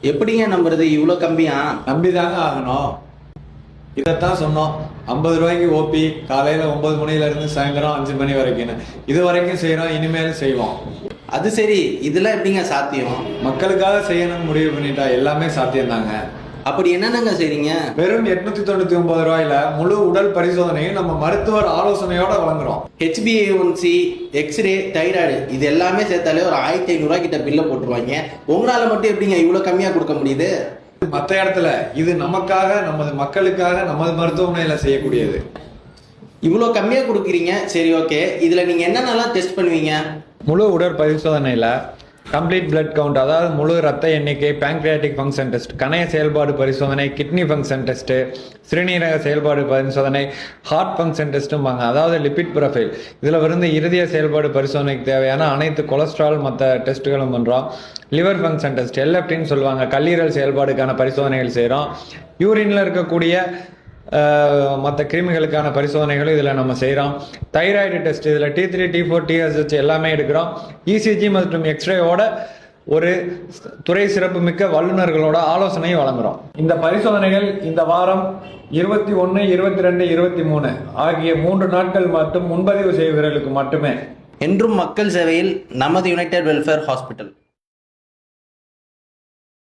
எப்படிங்க நம்புறது இவ்வளோ கம்மியா? நம்பிதாங்க ஆகணும். இதைத்தான் சொன்னோம். 50 ரூபாய்க்கு ஓபி, காலையில 9 மணில இருந்து சாயந்தரம் 5 மணி வரைக்கும். இது வரைக்கும் செய்யறோம், இனிமேலும் செய்வோம். அது சரி, இதெல்லாம் எப்படிங்க சாத்தியம்? மக்களுக்காக செய்யணும்னு முடிவு பண்ணிட்டா எல்லாமே சாத்தியம் தாங்க. அப்படி என்னென்னங்க செய்றீங்க? வெறும் 899 ரூபாயில முழு உடல் பரிசோதனையும் நம்ம மருத்துவர் ஆலோசனையோட வழங்குறோம். HbA1c, எக்ஸ்ரே, தைராய்டு இது எல்லாமே சேர்த்தாலே ஒரு 1500 ரூபாய் கிட்ட பில்ல போட்டுருவாங்க. உங்களால மட்டும் எப்படிங்க இவ்வளோ கம்மியா கொடுக்க முடியுது? மற்ற இடத்துல இது நமக்காக, நமது மக்களுக்காக, நமது மருத்துவமனையில செய்யக்கூடியது. இவ்வளோ கம்மியா கொடுக்குறீங்க, சரி ஓகே. இதுல நீங்க என்னென்னலாம் டெஸ்ட் பண்ணுவீங்க? முழு உடல் பரிசோதனையில கம்ப்ளீட் பிளட் கவுண்ட், அதாவது முழு ரத்த எண்ணிக்கை, பேங்க்ரியாட்டிக் ஃபங்க்ஷன் டெஸ்ட், கணைய செயல்பாடு பரிசோதனை, கிட்னி ஃபங்க்ஷன் டெஸ்ட், சிறுநீரக செயல்பாடு பரிசோதனை, ஹார்ட் ஃபங்க்ஷன் டெஸ்ட்டும்பாங்க, அதாவது லிபிட் ப்ரொஃபைல். இதில் வந்து இருதய செயல்பாடு பரிசோதனைக்கு தேவையான அனைத்து கொலஸ்ட்ரால் மற்ற டெஸ்ட்டுகளும் பண்ணுறோம். லிவர் ஃபங்க்ஷன் டெஸ்ட், எல்எஃப்டின்னு சொல்லுவாங்க, கல்லீரல் செயல்பாடுக்கான பரிசோதனைகள் செய்கிறோம். யூரின்ல இருக்கக்கூடிய மற்ற கிருமிகளுக்கான பரிசோதனைகளும் இதில் நம்ம செய்கிறோம். தைராய்டு டெஸ்ட், இதில் T3, T4, TSH எல்லாமே எடுக்கிறோம். இசிஜி மற்றும் எக்ஸ்ரேயோட ஒரு துறை சிறப்பு மிக்க வல்லுநர்களோட ஆலோசனையை வழங்குறோம். இந்த பரிசோதனைகள் இந்த வாரம் 21, 22, 23 ஆகிய 3 நாட்கள் மட்டும் முன்பதிவு செய்வர்களுக்கு மட்டுமே. என்றும் மக்கள் சேவையில் நமது யுனைடெட் வெல்ஃபேர் ஹாஸ்பிட்டல்.